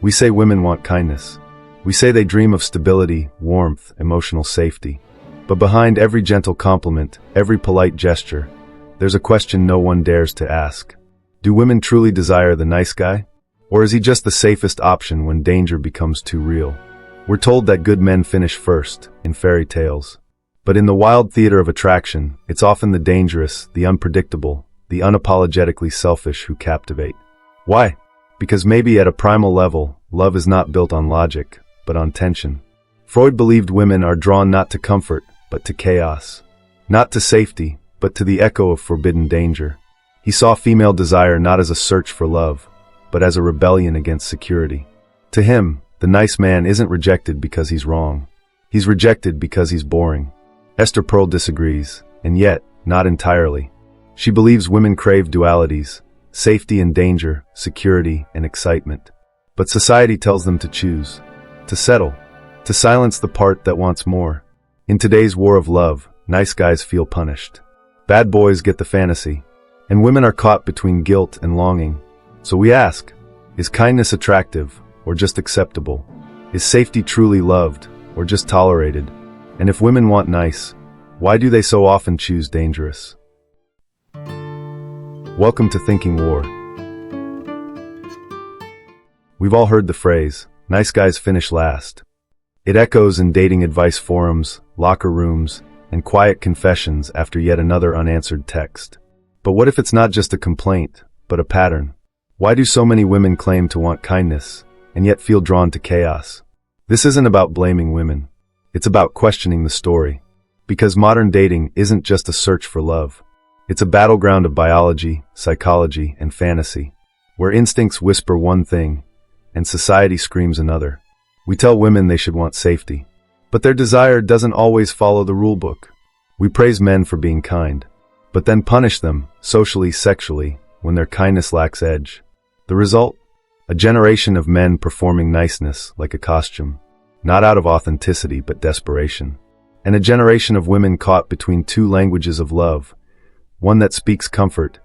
We say women want kindness. We say they dream of stability, warmth, emotional safety. But behind every gentle compliment, every polite gesture, there's a question no one dares to ask. Do women truly desire the nice guy? Or is he just the safest option when danger becomes too real? We're told that good men finish first, in fairy tales. But in the wild theater of attraction, it's often the dangerous, the unpredictable, the unapologetically selfish who captivate. Why? Because maybe at a primal level, love is not built on logic, but on tension. Freud believed women are drawn not to comfort, but to chaos. Not to safety, but to the echo of forbidden danger. He saw female desire not as a search for love, but as a rebellion against security. To him, the nice man isn't rejected because he's wrong. He's rejected because he's boring. Esther Perel disagrees, and yet, not entirely. She believes women crave dualities, safety and danger, security and excitement. But society tells them to choose, to settle, to silence the part that wants more. In today's war of love, nice guys feel punished. Bad boys get the fantasy, and women are caught between guilt and longing. So we ask, is kindness attractive, or just acceptable? Is safety truly loved, or just tolerated? And if women want nice, why do they so often choose dangerous? Welcome to Thinking War. We've all heard the phrase, nice guys finish last. It echoes in dating advice forums, locker rooms, and quiet confessions after yet another unanswered text. But what if it's not just a complaint, but a pattern? Why do so many women claim to want kindness, and yet feel drawn to chaos? This isn't about blaming women. It's about questioning the story. Because modern dating isn't just a search for love. It's a battleground of biology, psychology, and fantasy, where instincts whisper one thing, and society screams another. We tell women they should want safety, but their desire doesn't always follow the rulebook. We praise men for being kind, but then punish them, socially, sexually, when their kindness lacks edge. The result? A generation of men performing niceness like a costume, not out of authenticity but desperation. And a generation of women caught between two languages of love, one that speaks comfort,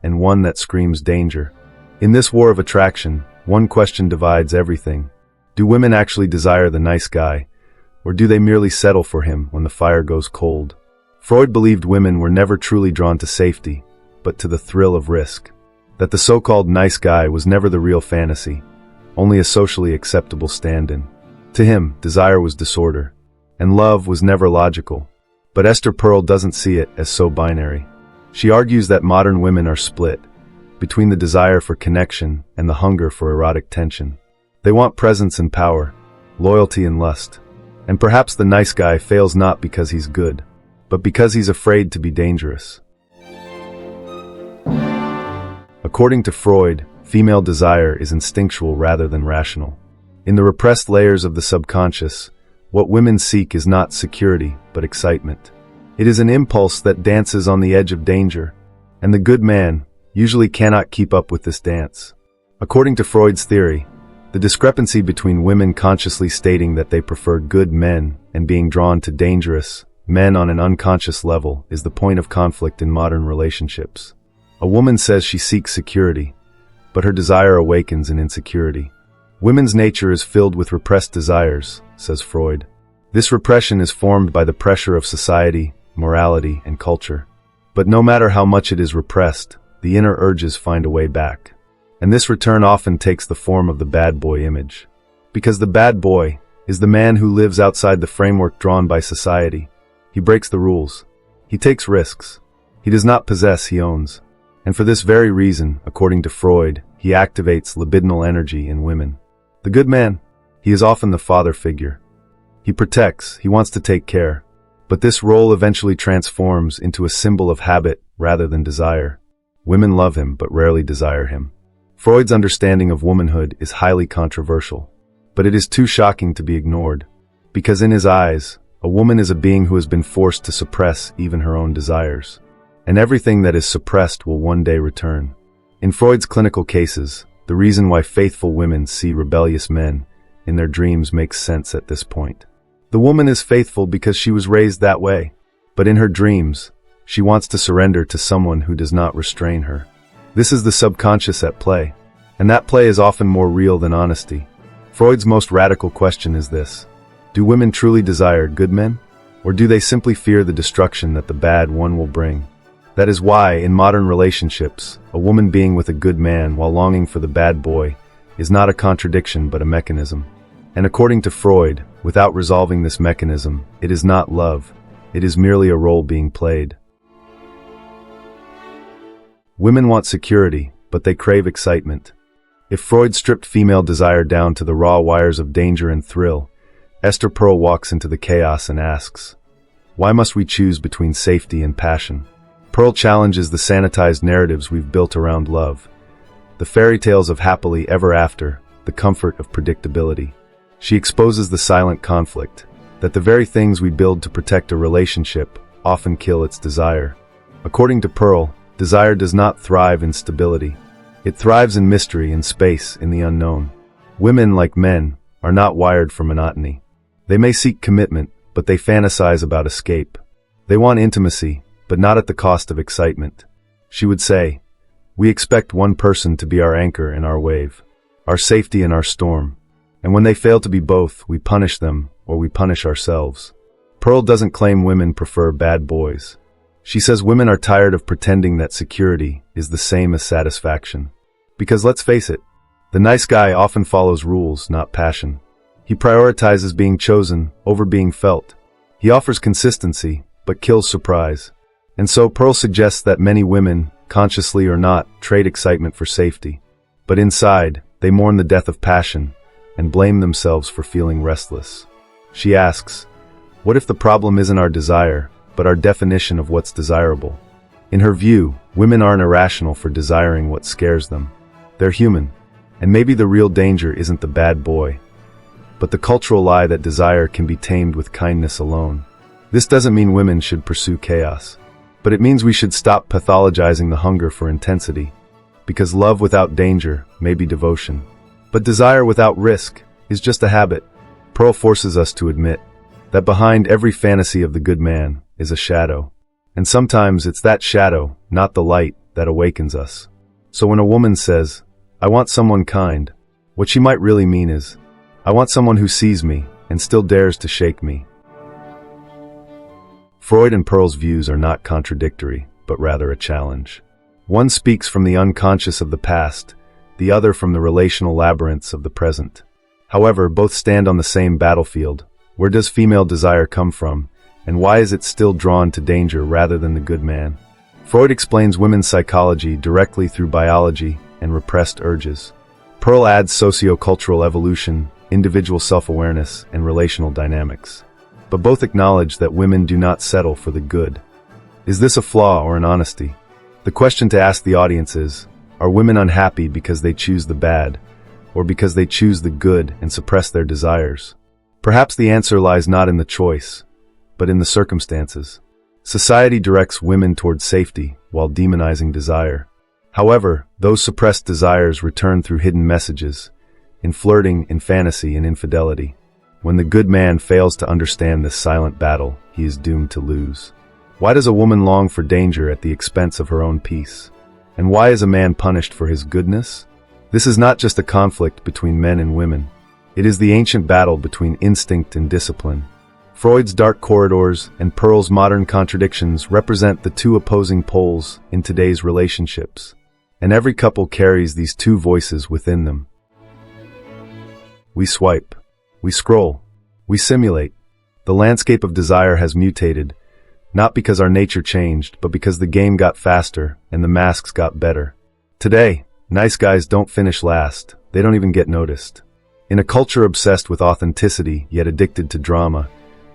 and one that screams danger. In this war of attraction, one question divides everything. Do women actually desire the nice guy, or do they merely settle for him when the fire goes cold? Freud believed women were never truly drawn to safety, but to the thrill of risk. That the so-called nice guy was never the real fantasy, only a socially acceptable stand-in. To him, desire was disorder, and love was never logical. But Esther Perel doesn't see it as so binary. She argues that modern women are split between the desire for connection and the hunger for erotic tension. They want presence and power, loyalty and lust. And perhaps the nice guy fails not because he's good, but because he's afraid to be dangerous. According to Freud, female desire is instinctual rather than rational. In the repressed layers of the subconscious, what women seek is not security, but excitement. It is an impulse that dances on the edge of danger, and the good man usually cannot keep up with this dance. According to Freud's theory, the discrepancy between women consciously stating that they prefer good men and being drawn to dangerous men on an unconscious level is the point of conflict in modern relationships. A woman says she seeks security, but her desire awakens in insecurity. Women's nature is filled with repressed desires, says Freud. This repression is formed by the pressure of society, morality, and culture. But no matter how much it is repressed, the inner urges find a way back. And this return often takes the form of the bad boy image. Because the bad boy is the man who lives outside the framework drawn by society. He breaks the rules. He takes risks. He does not possess, he owns. And for this very reason, according to Freud, he activates libidinal energy in women. The good man, he is often the father figure. He protects, he wants to take care. But this role eventually transforms into a symbol of habit rather than desire. Women love him but rarely desire him. Freud's understanding of womanhood is highly controversial, but it is too shocking to be ignored. Because in his eyes, a woman is a being who has been forced to suppress even her own desires. And everything that is suppressed will one day return. In Freud's clinical cases, the reason why faithful women see rebellious men in their dreams makes sense at this point. The woman is faithful because she was raised that way, but in her dreams, she wants to surrender to someone who does not restrain her. This is the subconscious at play, and that play is often more real than honesty. Freud's most radical question is this: do women truly desire good men? Or do they simply fear the destruction that the bad one will bring? That is why, in modern relationships, a woman being with a good man while longing for the bad boy is not a contradiction but a mechanism. And according to Freud, without resolving this mechanism, it is not love, it is merely a role being played. Women want security, but they crave excitement. If Freud stripped female desire down to the raw wires of danger and thrill, Esther Perel walks into the chaos and asks, why must we choose between safety and passion? Perel challenges the sanitized narratives we've built around love, the fairy tales of happily ever after, the comfort of predictability. She exposes the silent conflict, that the very things we build to protect a relationship often kill its desire. According to Perel, desire does not thrive in stability. It thrives in mystery, in space, in the unknown. Women, like men, are not wired for monotony. They may seek commitment, but they fantasize about escape. They want intimacy, but not at the cost of excitement. She would say, we expect one person to be our anchor in our wave, our safety in our storm. And when they fail to be both, we punish them, or we punish ourselves. Perel doesn't claim women prefer bad boys. She says women are tired of pretending that security is the same as satisfaction. Because let's face it, the nice guy often follows rules, not passion. He prioritizes being chosen over being felt. He offers consistency, but kills surprise. And so Perel suggests that many women, consciously or not, trade excitement for safety. But inside, they mourn the death of passion and blame themselves for feeling restless. She asks, what if the problem isn't our desire, but our definition of what's desirable? In her view, women aren't irrational for desiring what scares them. They're human, and maybe the real danger isn't the bad boy, but the cultural lie that desire can be tamed with kindness alone. This doesn't mean women should pursue chaos, but it means we should stop pathologizing the hunger for intensity, because love without danger may be devotion, but desire without risk is just a habit. Perel forces us to admit that behind every fantasy of the good man is a shadow, and sometimes it's that shadow, not the light, that awakens us. So when a woman says, I want someone kind, what she might really mean is, I want someone who sees me and still dares to shake me. Freud and Perel's views are not contradictory, but rather a challenge. One speaks from the unconscious of the past, the other from the relational labyrinths of the present. However, both stand on the same battlefield. Where does female desire come from, and why is it still drawn to danger rather than the good man? Freud explains women's psychology directly through biology and repressed urges. Perel adds socio-cultural evolution, individual self-awareness, and relational dynamics. But both acknowledge that women do not settle for the good. Is this a flaw or an honesty? The question to ask the audience is, are women unhappy because they choose the bad, or because they choose the good and suppress their desires? Perhaps the answer lies not in the choice, but in the circumstances. Society directs women toward safety while demonizing desire. However, those suppressed desires return through hidden messages, in flirting, in fantasy, and infidelity. When the good man fails to understand this silent battle, he is doomed to lose. Why does a woman long for danger at the expense of her own peace? And why is a man punished for his goodness? This is not just a conflict between men and women. It is the ancient battle between instinct and discipline. Freud's dark corridors and Perel's modern contradictions represent the two opposing poles in today's relationships. And every couple carries these two voices within them. We swipe. We scroll. We simulate. The landscape of desire has mutated, not because our nature changed, but because the game got faster and the masks got better. Today, nice guys don't finish last. They don't even get noticed. In a culture obsessed with authenticity, yet addicted to drama,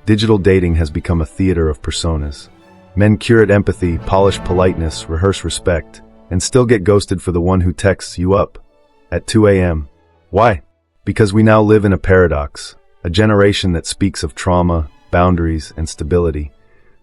digital dating has become a theater of personas. Men curate empathy, polish politeness, rehearse respect, and still get ghosted for the one who texts you up at 2 a.m. Why? Because we now live in a paradox, a generation that speaks of trauma, boundaries, and stability,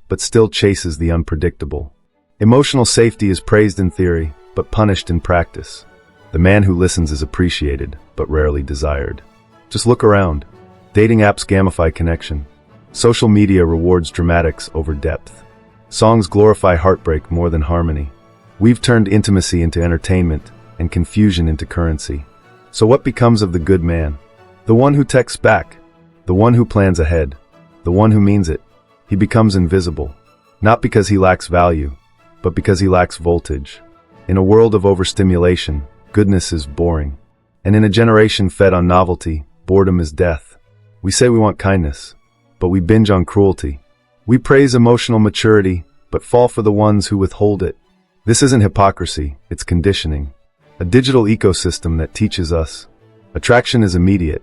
but still chases the unpredictable. Emotional safety is praised in theory, but punished in practice. The man who listens is appreciated, but rarely desired. Just look around. Dating apps gamify connection. Social media rewards dramatics over depth. Songs glorify heartbreak more than harmony. We've turned intimacy into entertainment and confusion into currency. So what becomes of the good man? The one who texts back, the one who plans ahead, the one who means it. He becomes invisible, not because he lacks value, but because he lacks voltage. In a world of overstimulation, goodness is boring. And in a generation fed on novelty, boredom is death. We say we want kindness, but we binge on cruelty. We praise emotional maturity, but fall for the ones who withhold it. This isn't hypocrisy, it's conditioning. A digital ecosystem that teaches us attraction is immediate,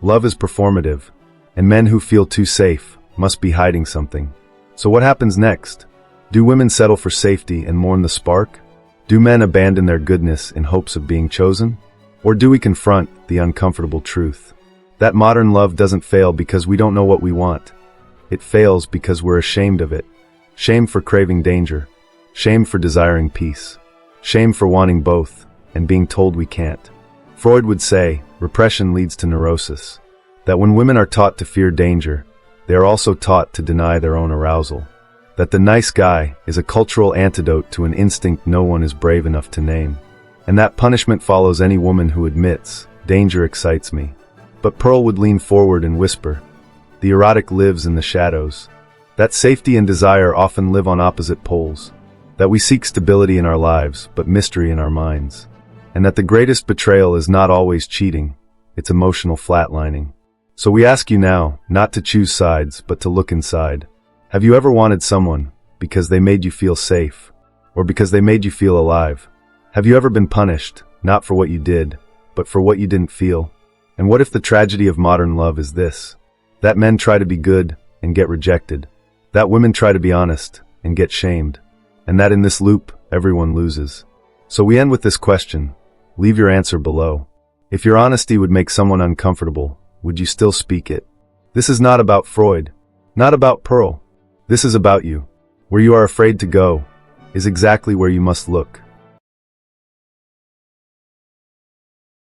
love is performative, and men who feel too safe must be hiding something. So what happens next? Do women settle for safety and mourn the spark? Do men abandon their goodness in hopes of being chosen? Or do we confront the uncomfortable truth? That modern love doesn't fail because we don't know what we want. It fails because we're ashamed of it. Shame for craving danger. Shame for desiring peace. Shame for wanting both and being told we can't. Freud would say, repression leads to neurosis. That when women are taught to fear danger, they are also taught to deny their own arousal. That the nice guy is a cultural antidote to an instinct no one is brave enough to name. And that punishment follows any woman who admits, danger excites me. But Pearl would lean forward and whisper, the erotic lives in the shadows. That safety and desire often live on opposite poles. That we seek stability in our lives, but mystery in our minds. And that the greatest betrayal is not always cheating, it's emotional flatlining. So we ask you now, not to choose sides, but to look inside. Have you ever wanted someone because they made you feel safe, or because they made you feel alive? Have you ever been punished, not for what you did, but for what you didn't feel? And what if the tragedy of modern love is this? That men try to be good and get rejected. That women try to be honest and get shamed. And that in this loop, everyone loses. So we end with this question. Leave your answer below. If your honesty would make someone uncomfortable, would you still speak it? This is not about Freud, not about Pearl. This is about you. Where you are afraid to go is exactly where you must look.